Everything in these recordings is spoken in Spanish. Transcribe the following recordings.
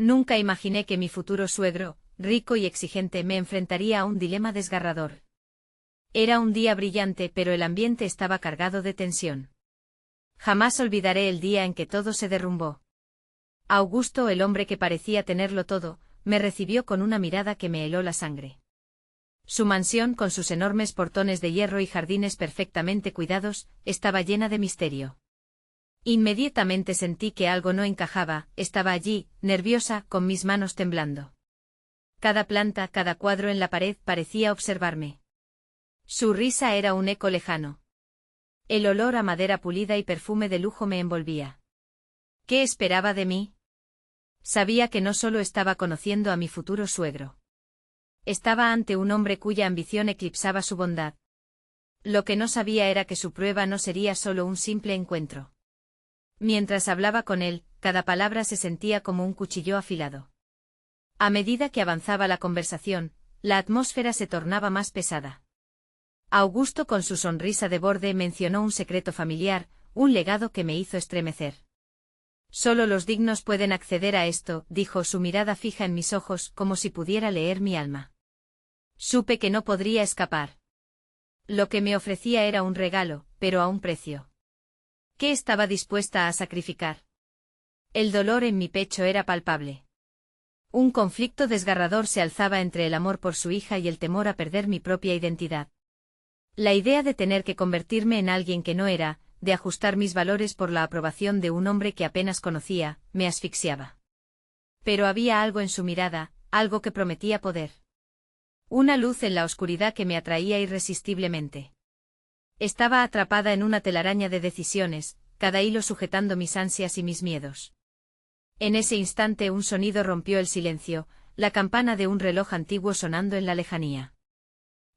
Nunca imaginé que mi futuro suegro, rico y exigente, me enfrentaría a un dilema desgarrador. Era un día brillante, pero el ambiente estaba cargado de tensión. Jamás olvidaré el día en que todo se derrumbó. Augusto, el hombre que parecía tenerlo todo, me recibió con una mirada que me heló la sangre. Su mansión, con sus enormes portones de hierro y jardines perfectamente cuidados, estaba llena de misterio. Inmediatamente sentí que algo no encajaba, estaba allí, nerviosa, con mis manos temblando. Cada planta, cada cuadro en la pared parecía observarme. Su risa era un eco lejano. El olor a madera pulida y perfume de lujo me envolvía. ¿Qué esperaba de mí? Sabía que no solo estaba conociendo a mi futuro suegro. Estaba ante un hombre cuya ambición eclipsaba su bondad. Lo que no sabía era que su prueba no sería solo un simple encuentro. Mientras hablaba con él, cada palabra se sentía como un cuchillo afilado. A medida que avanzaba la conversación, la atmósfera se tornaba más pesada. Augusto, con su sonrisa de borde, mencionó un secreto familiar, un legado que me hizo estremecer. Solo los dignos pueden acceder a esto, dijo, su mirada fija en mis ojos, como si pudiera leer mi alma. Supe que no podría escapar. Lo que me ofrecía era un regalo, pero a un precio. ¿Qué estaba dispuesta a sacrificar? El dolor en mi pecho era palpable. Un conflicto desgarrador se alzaba entre el amor por su hija y el temor a perder mi propia identidad. La idea de tener que convertirme en alguien que no era, de ajustar mis valores por la aprobación de un hombre que apenas conocía, me asfixiaba. Pero había algo en su mirada, algo que prometía poder. Una luz en la oscuridad que me atraía irresistiblemente. Estaba atrapada en una telaraña de decisiones, cada hilo sujetando mis ansias y mis miedos. En ese instante un sonido rompió el silencio, la campana de un reloj antiguo sonando en la lejanía.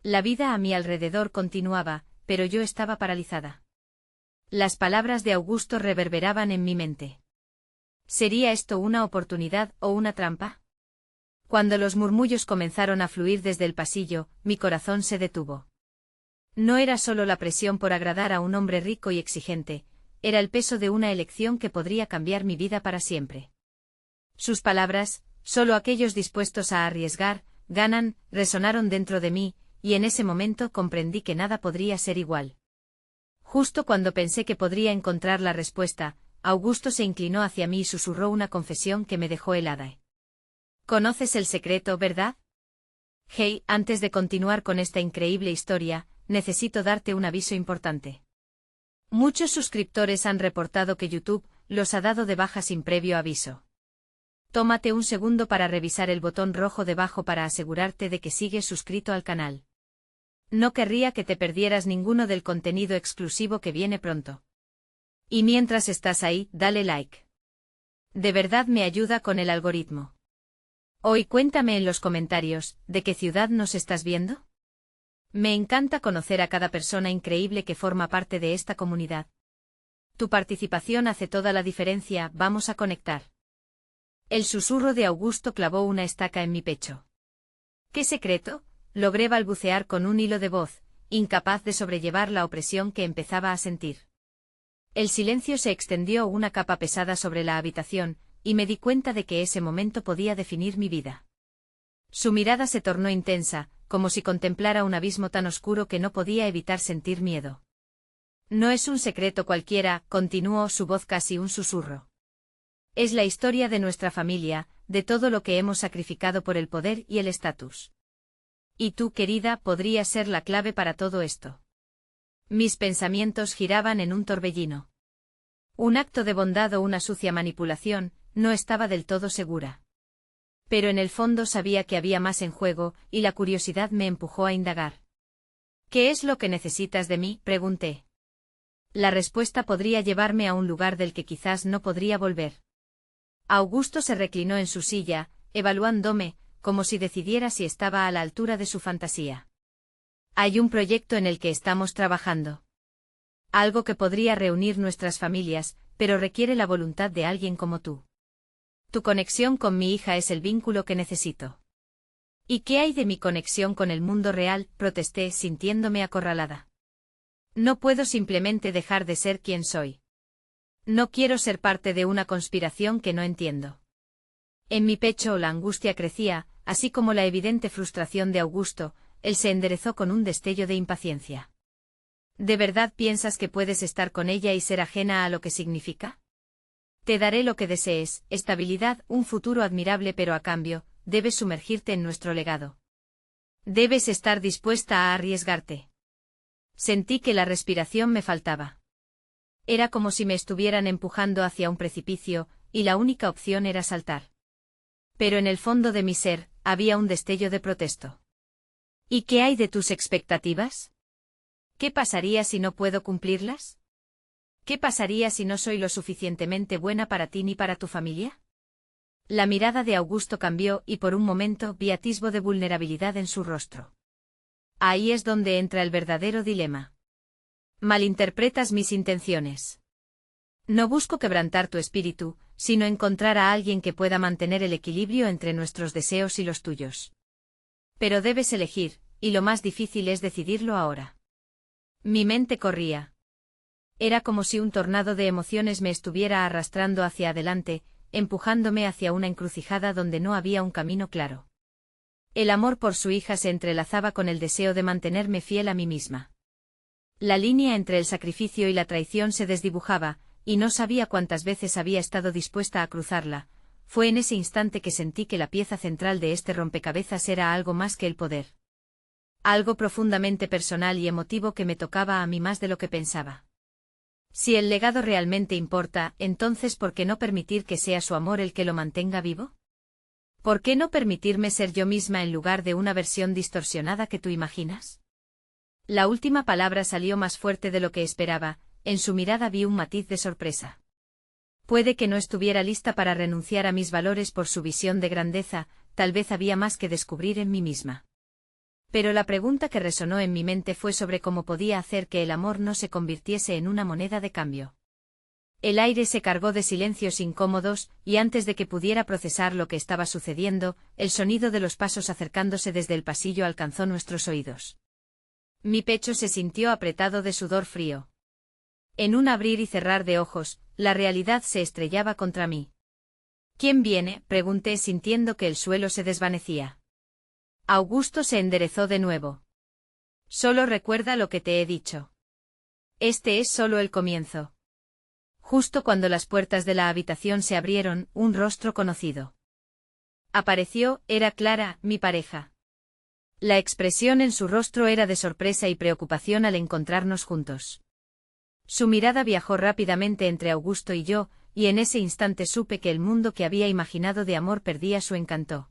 La vida a mi alrededor continuaba, pero yo estaba paralizada. Las palabras de Augusto reverberaban en mi mente. ¿Sería esto una oportunidad o una trampa? Cuando los murmullos comenzaron a fluir desde el pasillo, mi corazón se detuvo. No era solo la presión por agradar a un hombre rico y exigente, era el peso de una elección que podría cambiar mi vida para siempre. Sus palabras, solo aquellos dispuestos a arriesgar, ganan, resonaron dentro de mí, y en ese momento comprendí que nada podría ser igual. Justo cuando pensé que podría encontrar la respuesta, Augusto se inclinó hacia mí y susurró una confesión que me dejó helada. ¿Conoces el secreto, verdad? Hey, antes de continuar con esta increíble historia, necesito darte un aviso importante. Muchos suscriptores han reportado que YouTube los ha dado de baja sin previo aviso. Tómate un segundo para revisar el botón rojo debajo para asegurarte de que sigues suscrito al canal. No querría que te perdieras ninguno del contenido exclusivo que viene pronto. Y mientras estás ahí, dale like. De verdad me ayuda con el algoritmo. Hoy cuéntame en los comentarios, ¿de qué ciudad nos estás viendo? Me encanta conocer a cada persona increíble que forma parte de esta comunidad. Tu participación hace toda la diferencia, vamos a conectar. El susurro de Augusto clavó una estaca en mi pecho. ¿Qué secreto? Logré balbucear con un hilo de voz, incapaz de sobrellevar la opresión que empezaba a sentir. El silencio se extendió una capa pesada sobre la habitación, y me di cuenta de que ese momento podía definir mi vida. Su mirada se tornó intensa, como si contemplara un abismo tan oscuro que no podía evitar sentir miedo. No es un secreto cualquiera, continuó, su voz casi un susurro. Es la historia de nuestra familia, de todo lo que hemos sacrificado por el poder y el estatus. Y tú, querida, podrías ser la clave para todo esto. Mis pensamientos giraban en un torbellino. Un acto de bondad o una sucia manipulación, no estaba del todo segura. Pero en el fondo sabía que había más en juego, y la curiosidad me empujó a indagar. ¿Qué es lo que necesitas de mí?, pregunté. La respuesta podría llevarme a un lugar del que quizás no podría volver. Augusto se reclinó en su silla, evaluándome, como si decidiera si estaba a la altura de su fantasía. Hay un proyecto en el que estamos trabajando. Algo que podría reunir nuestras familias, pero requiere la voluntad de alguien como tú. Tu conexión con mi hija es el vínculo que necesito. ¿Y qué hay de mi conexión con el mundo real?, protesté, sintiéndome acorralada. No puedo simplemente dejar de ser quien soy. No quiero ser parte de una conspiración que no entiendo. En mi pecho la angustia crecía, así como la evidente frustración de Augusto. Él se enderezó con un destello de impaciencia. ¿De verdad piensas que puedes estar con ella y ser ajena a lo que significa? Te daré lo que desees, estabilidad, un futuro admirable, pero a cambio, debes sumergirte en nuestro legado. Debes estar dispuesta a arriesgarte. Sentí que la respiración me faltaba. Era como si me estuvieran empujando hacia un precipicio, y la única opción era saltar. Pero en el fondo de mi ser, había un destello de protesto. ¿Y qué hay de tus expectativas? ¿Qué pasaría si no puedo cumplirlas? ¿Qué pasaría si no soy lo suficientemente buena para ti ni para tu familia? La mirada de Augusto cambió y por un momento vi atisbo de vulnerabilidad en su rostro. Ahí es donde entra el verdadero dilema. Malinterpretas mis intenciones. No busco quebrantar tu espíritu, sino encontrar a alguien que pueda mantener el equilibrio entre nuestros deseos y los tuyos. Pero debes elegir, y lo más difícil es decidirlo ahora. Mi mente corría. Era como si un tornado de emociones me estuviera arrastrando hacia adelante, empujándome hacia una encrucijada donde no había un camino claro. El amor por su hija se entrelazaba con el deseo de mantenerme fiel a mí misma. La línea entre el sacrificio y la traición se desdibujaba, y no sabía cuántas veces había estado dispuesta a cruzarla. Fue en ese instante que sentí que la pieza central de este rompecabezas era algo más que el poder. Algo profundamente personal y emotivo que me tocaba a mí más de lo que pensaba. Si el legado realmente importa, entonces ¿por qué no permitir que sea su amor el que lo mantenga vivo? ¿Por qué no permitirme ser yo misma en lugar de una versión distorsionada que tú imaginas? La última palabra salió más fuerte de lo que esperaba, en su mirada vi un matiz de sorpresa. Puede que no estuviera lista para renunciar a mis valores por su visión de grandeza, tal vez había más que descubrir en mí misma. Pero la pregunta que resonó en mi mente fue sobre cómo podía hacer que el amor no se convirtiese en una moneda de cambio. El aire se cargó de silencios incómodos, y antes de que pudiera procesar lo que estaba sucediendo, el sonido de los pasos acercándose desde el pasillo alcanzó nuestros oídos. Mi pecho se sintió apretado de sudor frío. En un abrir y cerrar de ojos, la realidad se estrellaba contra mí. ¿Quién viene?, pregunté sintiendo que el suelo se desvanecía. Augusto se enderezó de nuevo. Solo recuerda lo que te he dicho. Este es solo el comienzo. Justo cuando las puertas de la habitación se abrieron, un rostro conocido apareció. Era Clara, mi pareja. La expresión en su rostro era de sorpresa y preocupación al encontrarnos juntos. Su mirada viajó rápidamente entre Augusto y yo, y en ese instante supe que el mundo que había imaginado de amor perdía su encanto.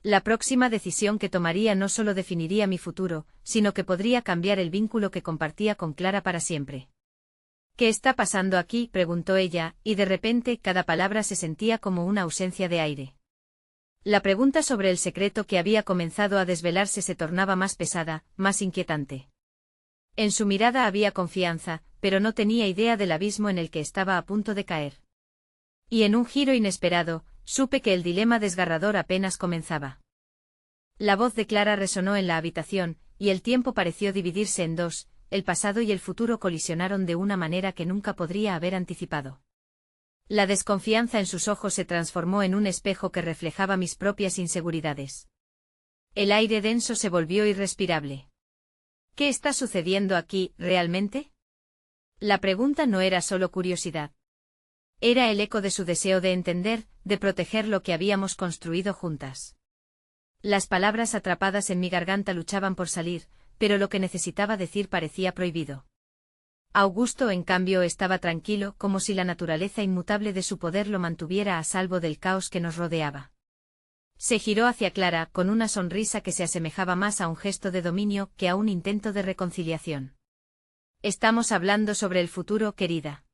La próxima decisión que tomaría no solo definiría mi futuro, sino que podría cambiar el vínculo que compartía con Clara para siempre. ¿Qué está pasando aquí?, preguntó ella, y de repente cada palabra se sentía como una ausencia de aire. La pregunta sobre el secreto que había comenzado a desvelarse se tornaba más pesada, más inquietante. En su mirada había confianza, pero no tenía idea del abismo en el que estaba a punto de caer. Y en un giro inesperado, supe que el dilema desgarrador apenas comenzaba. La voz de Clara resonó en la habitación, y el tiempo pareció dividirse en dos, el pasado y el futuro colisionaron de una manera que nunca podría haber anticipado. La desconfianza en sus ojos se transformó en un espejo que reflejaba mis propias inseguridades. El aire denso se volvió irrespirable. ¿Qué está sucediendo aquí, realmente? La pregunta no era solo curiosidad. Era el eco de su deseo de entender, de proteger lo que habíamos construido juntas. Las palabras atrapadas en mi garganta luchaban por salir, pero lo que necesitaba decir parecía prohibido. Augusto, en cambio, estaba tranquilo, como si la naturaleza inmutable de su poder lo mantuviera a salvo del caos que nos rodeaba. Se giró hacia Clara, con una sonrisa que se asemejaba más a un gesto de dominio que a un intento de reconciliación. Estamos hablando sobre el futuro, querida.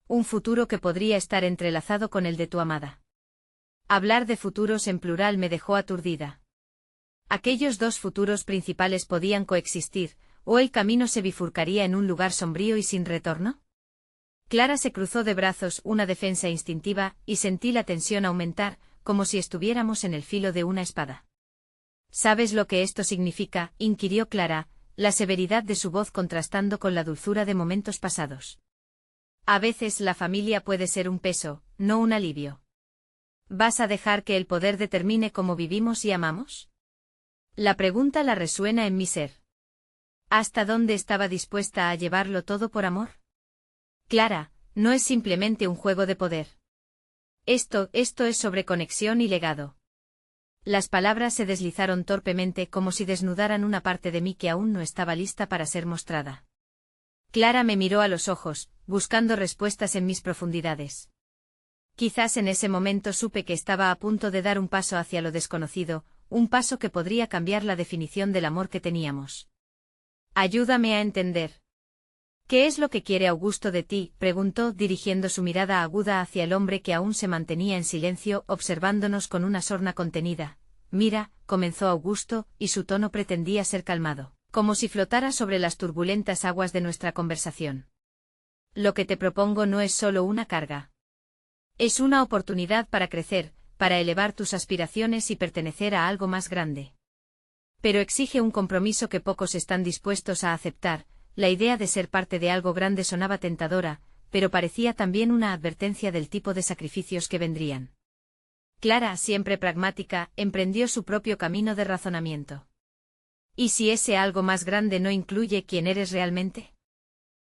Un futuro que podría estar entrelazado con el de tu amada. Hablar de futuros en plural me dejó aturdida. Aquellos dos futuros principales podían coexistir, ¿o el camino se bifurcaría en un lugar sombrío y sin retorno? Clara se cruzó de brazos, una defensa instintiva, y sentí la tensión aumentar, como si estuviéramos en el filo de una espada. ¿Sabes lo que esto significa?, inquirió Clara, la severidad de su voz contrastando con la dulzura de momentos pasados. A veces la familia puede ser un peso, no un alivio. ¿Vas a dejar que el poder determine cómo vivimos y amamos? La pregunta la resuena en mi ser. ¿Hasta dónde estaba dispuesta a llevarlo todo por amor? Clara, no es simplemente un juego de poder. Esto es sobre conexión y legado. Las palabras se deslizaron torpemente como si desnudaran una parte de mí que aún no estaba lista para ser mostrada. Clara me miró a los ojos, buscando respuestas en mis profundidades. Quizás en ese momento supe que estaba a punto de dar un paso hacia lo desconocido, un paso que podría cambiar la definición del amor que teníamos. Ayúdame a entender. ¿Qué es lo que quiere Augusto de ti?, preguntó, dirigiendo su mirada aguda hacia el hombre que aún se mantenía en silencio, observándonos con una sorna contenida. Mira, comenzó Augusto, y su tono pretendía ser calmado, como si flotara sobre las turbulentas aguas de nuestra conversación. Lo que te propongo no es solo una carga. Es una oportunidad para crecer, para elevar tus aspiraciones y pertenecer a algo más grande. Pero exige un compromiso que pocos están dispuestos a aceptar. La idea de ser parte de algo grande sonaba tentadora, pero parecía también una advertencia del tipo de sacrificios que vendrían. Clara, siempre pragmática, emprendió su propio camino de razonamiento. ¿Y si ese algo más grande no incluye quién eres realmente?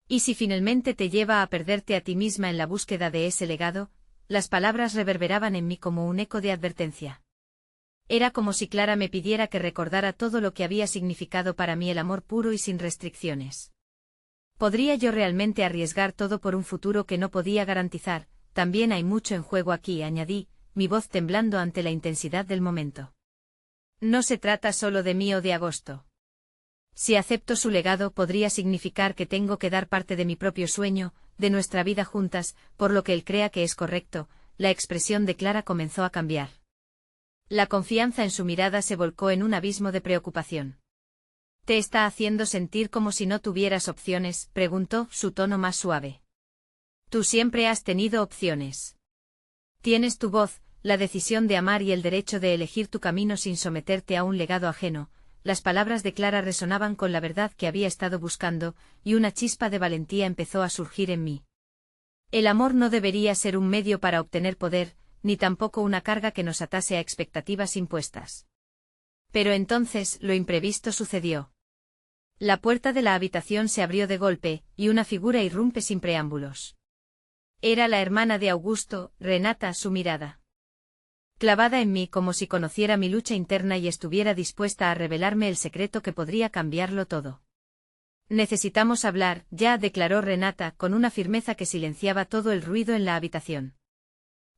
¿Y si finalmente te lleva a perderte a ti misma en la búsqueda de ese legado? Las palabras reverberaban en mí como un eco de advertencia. Era como si Clara me pidiera que recordara todo lo que había significado para mí el amor puro y sin restricciones. ¿Podría yo realmente arriesgar todo por un futuro que no podía garantizar? También hay mucho en juego aquí, añadí, mi voz temblando ante la intensidad del momento. No se trata solo de mí o de Agosto. Si acepto su legado, podría significar que tengo que dar parte de mi propio sueño, de nuestra vida juntas, por lo que él crea que es correcto. La expresión de Clara comenzó a cambiar. La confianza en su mirada se volcó en un abismo de preocupación. ¿Te está haciendo sentir como si no tuvieras opciones?, preguntó, su tono más suave. Tú siempre has tenido opciones. Tienes tu voz, la decisión de amar y el derecho de elegir tu camino sin someterte a un legado ajeno. Las palabras de Clara resonaban con la verdad que había estado buscando, y una chispa de valentía empezó a surgir en mí. El amor no debería ser un medio para obtener poder, ni tampoco una carga que nos atase a expectativas impuestas. Pero entonces, lo imprevisto sucedió. La puerta de la habitación se abrió de golpe, y una figura irrumpe sin preámbulos. Era la hermana de Augusto, Renata, su mirada clavada en mí como si conociera mi lucha interna y estuviera dispuesta a revelarme el secreto que podría cambiarlo todo. Necesitamos hablar, ya, declaró Renata, con una firmeza que silenciaba todo el ruido en la habitación.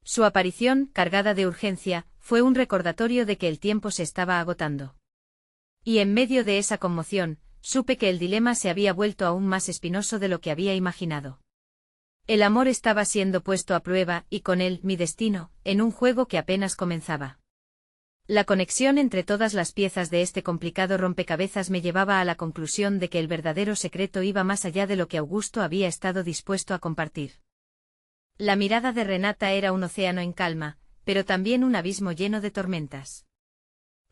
Su aparición, cargada de urgencia, fue un recordatorio de que el tiempo se estaba agotando. Y en medio de esa conmoción, supe que el dilema se había vuelto aún más espinoso de lo que había imaginado. El amor estaba siendo puesto a prueba, y con él, mi destino, en un juego que apenas comenzaba. La conexión entre todas las piezas de este complicado rompecabezas me llevaba a la conclusión de que el verdadero secreto iba más allá de lo que Augusto había estado dispuesto a compartir. La mirada de Renata era un océano en calma, pero también un abismo lleno de tormentas.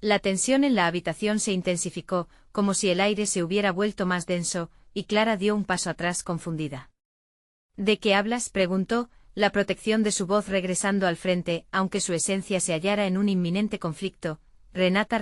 La tensión en la habitación se intensificó, como si el aire se hubiera vuelto más denso, y Clara dio un paso atrás confundida. ¿De qué hablas?, preguntó, la protección de su voz regresando al frente, aunque su esencia se hallara en un inminente conflicto. Renata